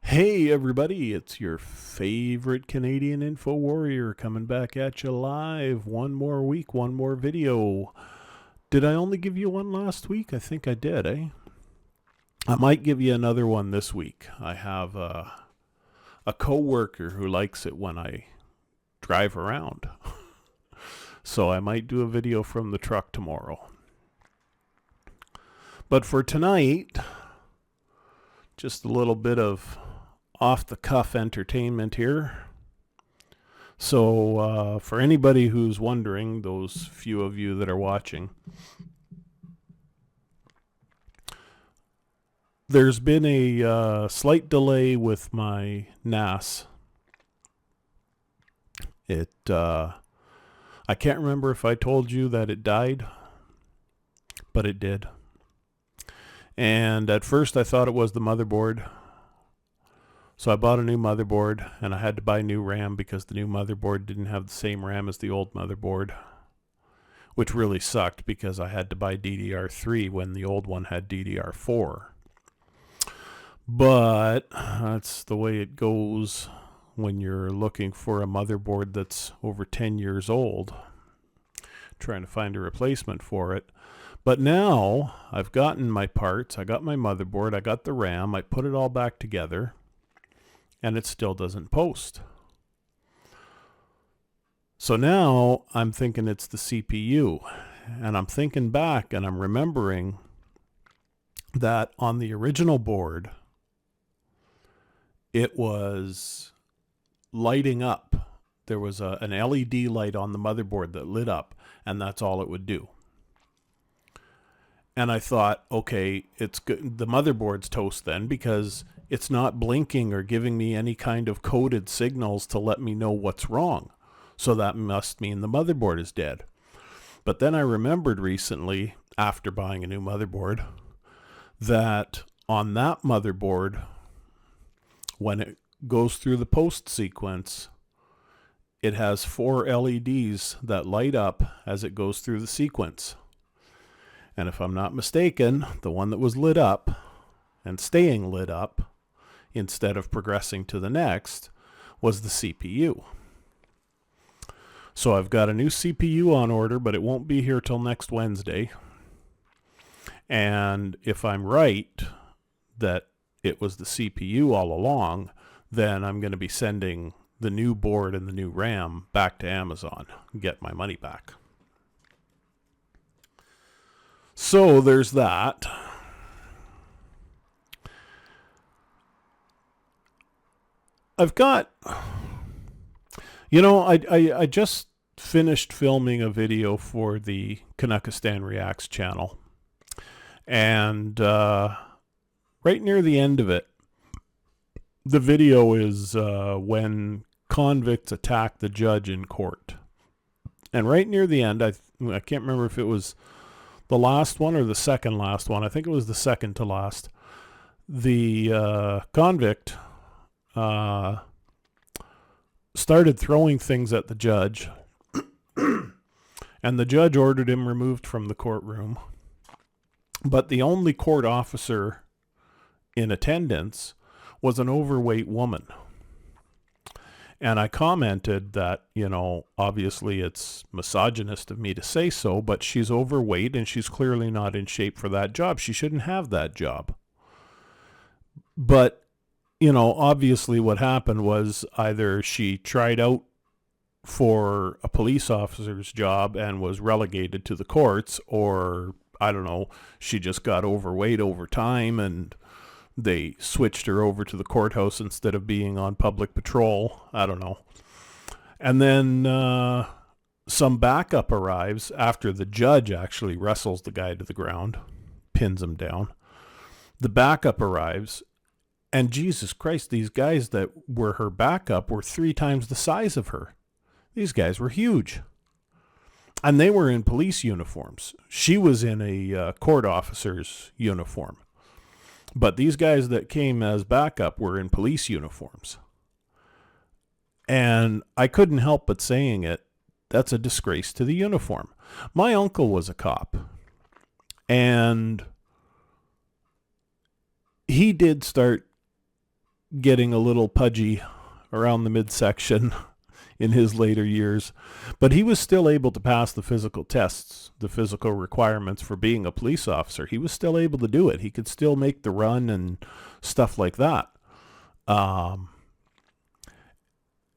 Hey everybody, it's your favorite Canadian info warrior coming back at you live. One more week, one more video. Did I only give you one last week? I think I did, eh? I might give you another one this week. I have a co-worker who likes it when I drive around. So I might do a video from the truck tomorrow. But for tonight, just a little bit of off-the-cuff entertainment here. So for anybody who's wondering, those few of you that are watching, there's been a slight delay with my NAS. I can't remember if I told you that it died, but it did. And at first I thought it was the motherboard. So I bought a new motherboard, and I had to buy new RAM because the new motherboard didn't have the same RAM as the old motherboard, which really sucked because I had to buy DDR3 when the old one had DDR4. But that's the way it goes when you're looking for a motherboard that's over 10 years old, trying to find a replacement for it. But now I've gotten my parts, I got my motherboard, I got the RAM, I put it all back together, and it still doesn't post. So now I'm thinking it's the CPU, and I'm thinking back and I'm remembering that on the original board, it was lighting up. There was an LED light on the motherboard that lit up, and that's all it would do. And I thought, okay, it's good. The motherboard's toast then, because it's not blinking or giving me any kind of coded signals to let me know what's wrong. So that must mean the motherboard is dead. But then I remembered recently, after buying a new motherboard, that on that motherboard, when it goes through the post sequence, it has 4 LEDs that light up as it goes through the sequence. And if I'm not mistaken, the one that was lit up and staying lit up instead of progressing to the next was the CPU. So I've got a new CPU on order, but it won't be here till next Wednesday. And if I'm right that it was the CPU all along, then I'm going to be sending the new board and the new RAM back to Amazon and get my money back. So there's that. I've got, I just finished filming a video for the Kanakistan Reacts channel. And right near the end of it, the video is when convicts attack the judge in court. And right near the end, I can't remember if it was the last one or the second last one. I think it was the second to last. The convict started throwing things at the judge, and the judge ordered him removed from the courtroom. But the only court officer in attendance was an overweight woman. And I commented that, obviously it's misogynist of me to say so, but she's overweight and she's clearly not in shape for that job. She shouldn't have that job. But, obviously what happened was either she tried out for a police officer's job and was relegated to the courts, or, I don't know, she just got overweight over time and they switched her over to the courthouse instead of being on public patrol. I don't know. And then some backup arrives after the judge actually wrestles the guy to the ground, pins him down. The backup arrives, and Jesus Christ, these guys that were her backup were 3 times the size of her. These guys were huge. And they were in police uniforms. She was in a court officer's uniform. But these guys that came as backup were in police uniforms. And I couldn't help but saying it, that's a disgrace to the uniform. My uncle was a cop. And he did start getting a little pudgy around the midsection in his later years. But he was still able to pass the physical tests, the physical requirements for being a police officer. He was still able to do it. He could still make the run and stuff like that.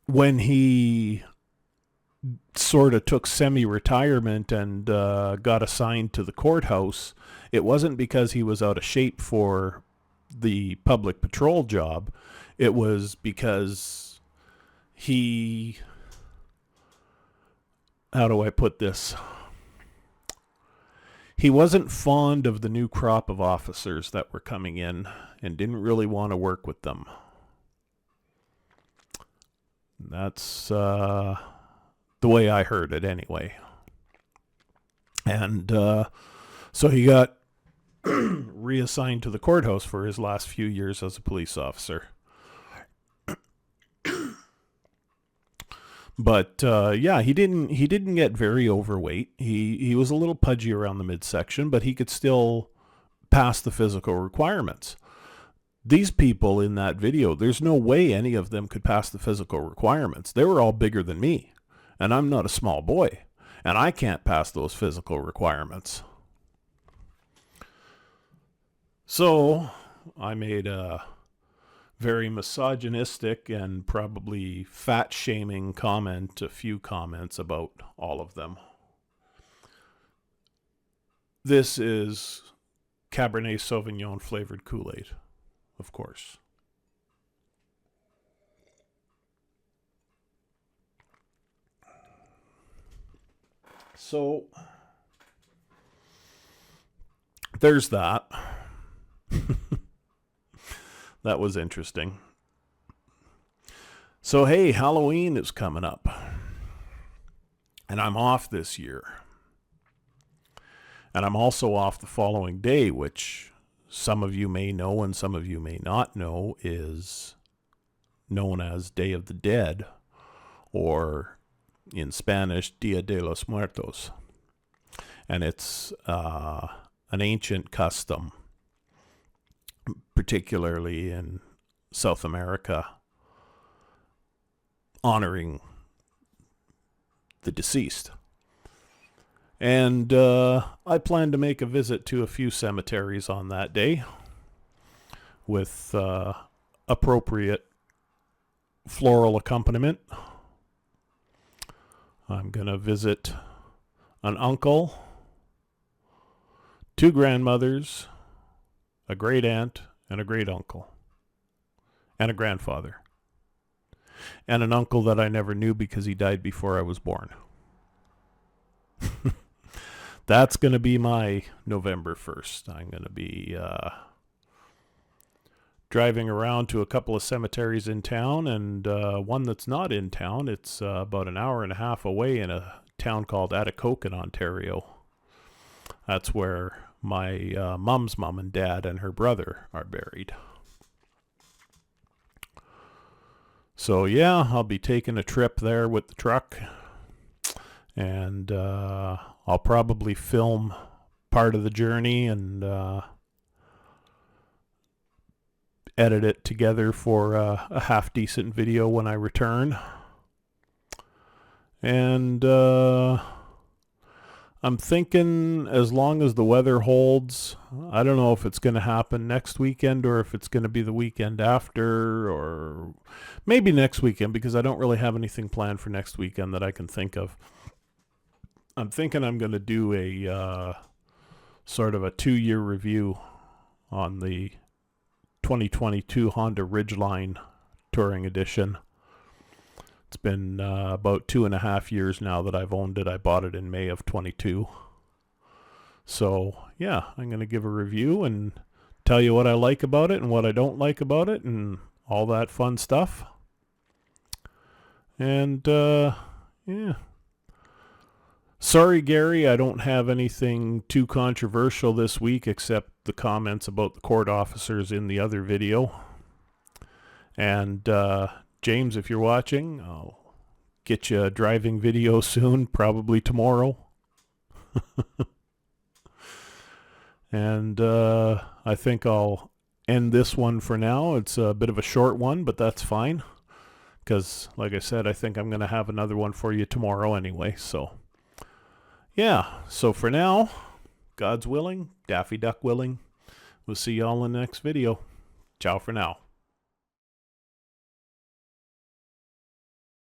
When he sort of took semi-retirement and got assigned to the courthouse, it wasn't because he was out of shape for the public patrol job. It was because he, how do I put this? He wasn't fond of the new crop of officers that were coming in and didn't really want to work with them. That's the way I heard it anyway. And so he got reassigned to the courthouse for his last few years as a police officer. But yeah, he didn't get very overweight. He was a little pudgy around the midsection, but he could still pass the physical requirements. These people in that video, there's no way any of them could pass the physical requirements. They were all bigger than me, and I'm not a small boy, and I can't pass those physical requirements. So I made a very misogynistic and probably fat-shaming comment, a few comments about all of them. This is Cabernet Sauvignon flavored Kool-Aid, of course. So there's that. That was interesting. So hey, Halloween is coming up. And I'm off this year. And I'm also off the following day, which some of you may know and some of you may not know is known as Day of the Dead, or in Spanish, Dia de los Muertos. And it's an ancient custom, particularly in South America, honoring the deceased. And I plan to make a visit to a few cemeteries on that day with appropriate floral accompaniment. I'm going to visit an uncle, 2 grandmothers, a great aunt, and a great uncle, and a grandfather, and an uncle that I never knew because he died before I was born. That's going to be my November 1st. I'm going to be driving around to a couple of cemeteries in town, and one that's not in town. It's about an hour and a half away in a town called Atikokan, Ontario. That's where my mom's mom and dad and her brother are buried. So yeah, I'll be taking a trip there with the truck, and I'll probably film part of the journey and edit it together for a half-decent video when I return. And I'm thinking as long as the weather holds, I don't know if it's going to happen next weekend or if it's going to be the weekend after, or maybe next weekend, because I don't really have anything planned for next weekend that I can think of. I'm thinking I'm going to do a sort of a 2-year review on the 2022 Honda Ridgeline Touring Edition. It's been about 2.5 years now that I've owned it. I bought it in May of 22. So yeah, I'm going to give a review and tell you what I like about it and what I don't like about it and all that fun stuff. And yeah. Sorry, Gary, I don't have anything too controversial this week except the comments about the court officers in the other video. And James, if you're watching, I'll get you a driving video soon, probably tomorrow. And I think I'll end this one for now. It's a bit of a short one, but that's fine. Because, like I said, I think I'm going to have another one for you tomorrow anyway. So, yeah. So for now, God's willing, Daffy Duck willing, we'll see y'all in the next video. Ciao for now.